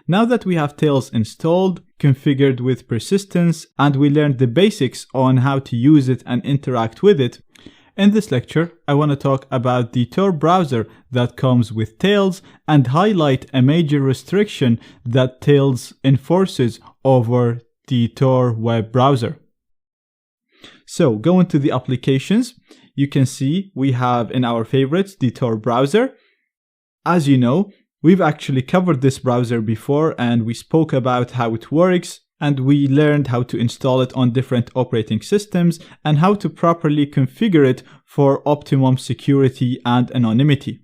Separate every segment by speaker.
Speaker 1: Now that we have Tails installed, configured with persistence, and we learned the basics on how to use it and interact with it, in this lecture, I want to talk about the Tor browser that comes with Tails and highlight a major restriction that Tails enforces over the Tor web browser. So, going to the applications, you can see we have in our favorites the Tor browser. As you know, we've actually covered this browser before and we spoke about how it works, and we learned how to install it on different operating systems and how to properly configure it for optimum security and anonymity.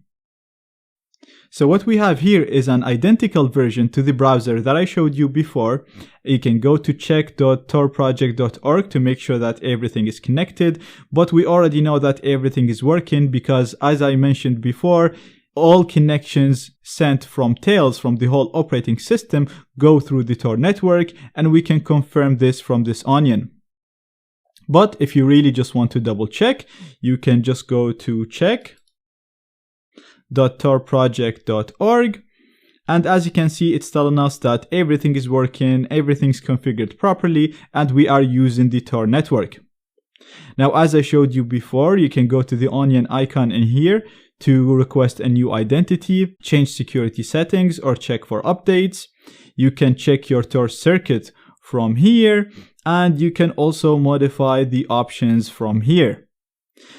Speaker 1: So what we have here is an identical version to the browser that I showed you before. You can go to check.torproject.org to make sure that everything is connected, but we already know that everything is working because, as I mentioned before, all connections sent from Tails, from the whole operating system, go through the Tor network, and we can confirm this from this onion. But if you really just want to double check, you can just go to check.torproject.org, and as you can see, it's telling us that everything is working, everything's configured properly, and we are using the Tor network. Now, as I showed you before, you can go to the onion icon in here to request a new identity, change security settings, or check for updates. You can check your Tor circuit from here, and you can also modify the options from here.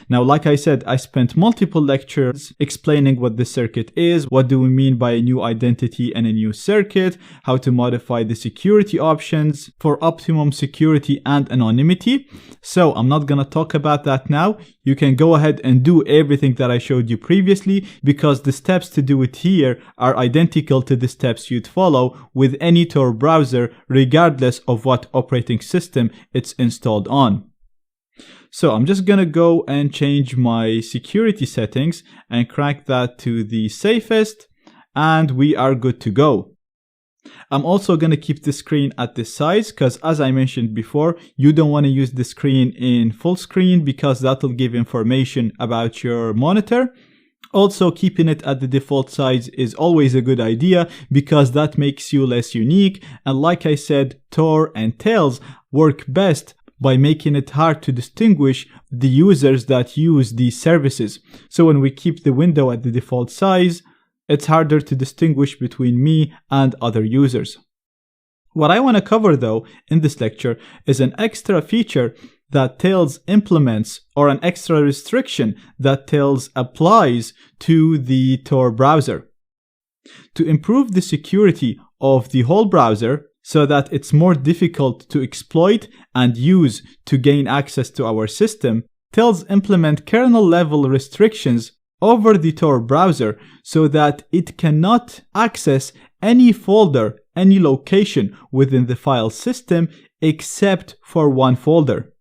Speaker 1: Now, like I said, I spent multiple lectures explaining what the circuit is, what do we mean by a new identity and a new circuit, how to modify the security options for optimum security and anonymity. So I'm not gonna talk about that now. You can go ahead and do everything that I showed you previously because the steps to do it here are identical to the steps you'd follow with any Tor browser regardless of what operating system it's installed on. So I'm just gonna go and change my security settings and crank that to the safest, and we are good to go. I'm also gonna keep the screen at this size because, as I mentioned before, you don't want to use the screen in full screen because that'll give information about your monitor. Also, keeping it at the default size is always a good idea because that makes you less unique, and like I said, Tor and Tails work best by making it hard to distinguish the users that use these services. So when we keep the window at the default size, it's harder to distinguish between me and other users. What I want to cover though in this lecture is an extra feature that Tails implements, or an extra restriction that Tails applies to the Tor browser. To improve the security of the whole browser, so that it's more difficult to exploit and use to gain access to our system, Tails implement kernel-level restrictions over the Tor browser so that it cannot access any folder, any location within the file system except for one folder.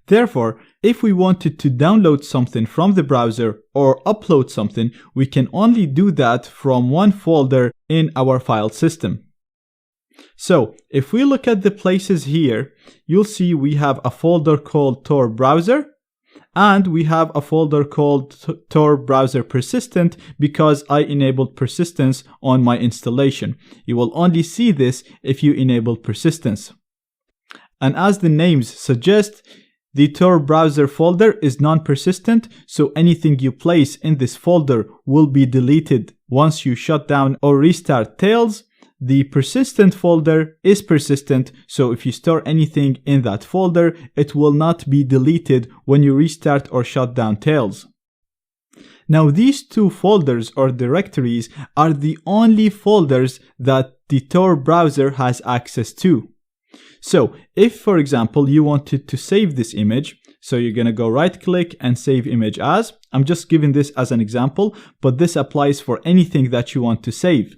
Speaker 1: Therefore, if we wanted to download something from the browser or upload something, we can only do that from one folder in our file system. So, if we look at the places here, you'll see we have a folder called Tor browser, and we have a folder called Tor browser persistent because I enabled persistence on my installation. You will only see this if you enable persistence. And as the names suggest, the Tor browser folder is non-persistent, so anything you place in this folder will be deleted once you shut down or restart Tails. The persistent folder is persistent, so if you store anything in that folder, it will not be deleted when you restart or shut down Tails. Now, these two folders or directories are the only folders that the Tor browser has access to. So, if for example you wanted to save this image, so you're gonna go right click and save image as. I'm just giving this as an example, but this applies for anything that you want to save.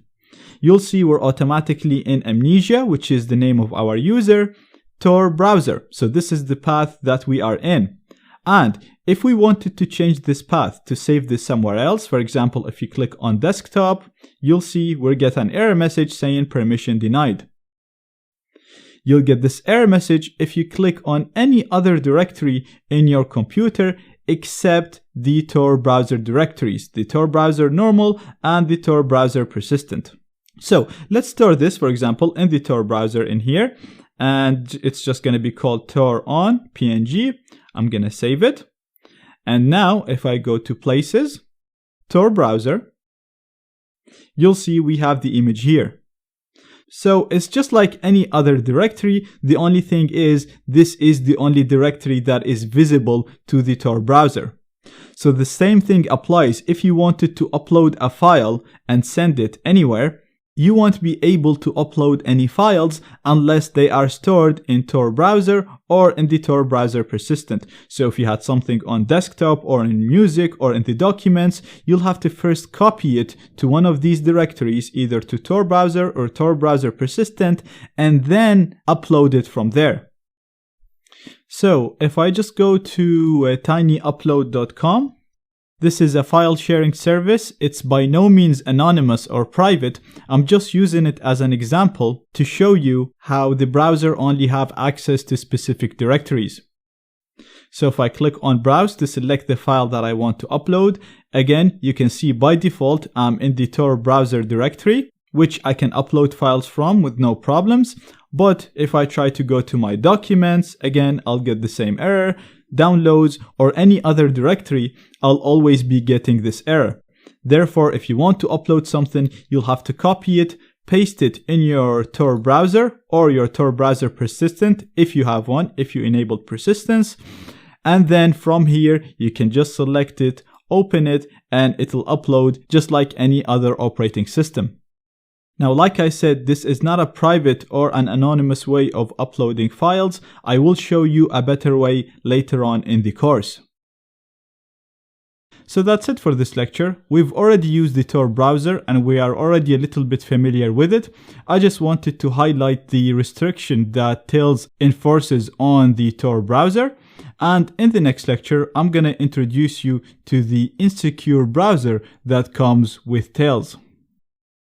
Speaker 1: You'll see we're automatically in Amnesia, which is the name of our user, Tor browser. So this is the path that we are in. And if we wanted to change this path to save this somewhere else, for example, if you click on desktop, you'll see we'll get an error message saying permission denied. You'll get this error message if you click on any other directory in your computer except the Tor browser directories, the Tor browser normal and the Tor browser persistent. So let's store this, for example, in the Tor browser in here, and it's just going to be called Tor on PNG. I'm going to save it. And now if I go to Places, Tor browser, you'll see we have the image here. So it's just like any other directory. The only thing is this is the only directory that is visible to the Tor browser. So the same thing applies if you wanted to upload a file and send it anywhere. You won't be able to upload any files unless they are stored in Tor browser or in the Tor browser persistent. So if you had something on desktop or in music or in the documents, you'll have to first copy it to one of these directories, either to Tor browser or Tor browser persistent, and then upload it from there. So if I just go to tinyupload.com, this is a file sharing service. It's by no means anonymous or private. I'm just using it as an example to show you how the browser only have access to specific directories. So if I click on browse to select the file that I want to upload, again, you can see by default, I'm in the Tor browser directory, which I can upload files from with no problems. But if I try to go to my documents, again, I'll get the same error. Downloads or any other directory, I'll always be getting this error. Therefore, if you want to upload something, you'll have to copy it, paste it in your Tor browser or your Tor browser persistent if you have one, if you enabled persistence. And then from here, you can just select it, open it, and it'll upload just like any other operating system. Now, like I said, this is not a private or an anonymous way of uploading files. I will show you a better way later on in the course. So that's it for this lecture. We've already used the Tor browser and we are already a little bit familiar with it. I just wanted to highlight the restriction that Tails enforces on the Tor browser. And in the next lecture, I'm going to introduce you to the insecure browser that comes with Tails.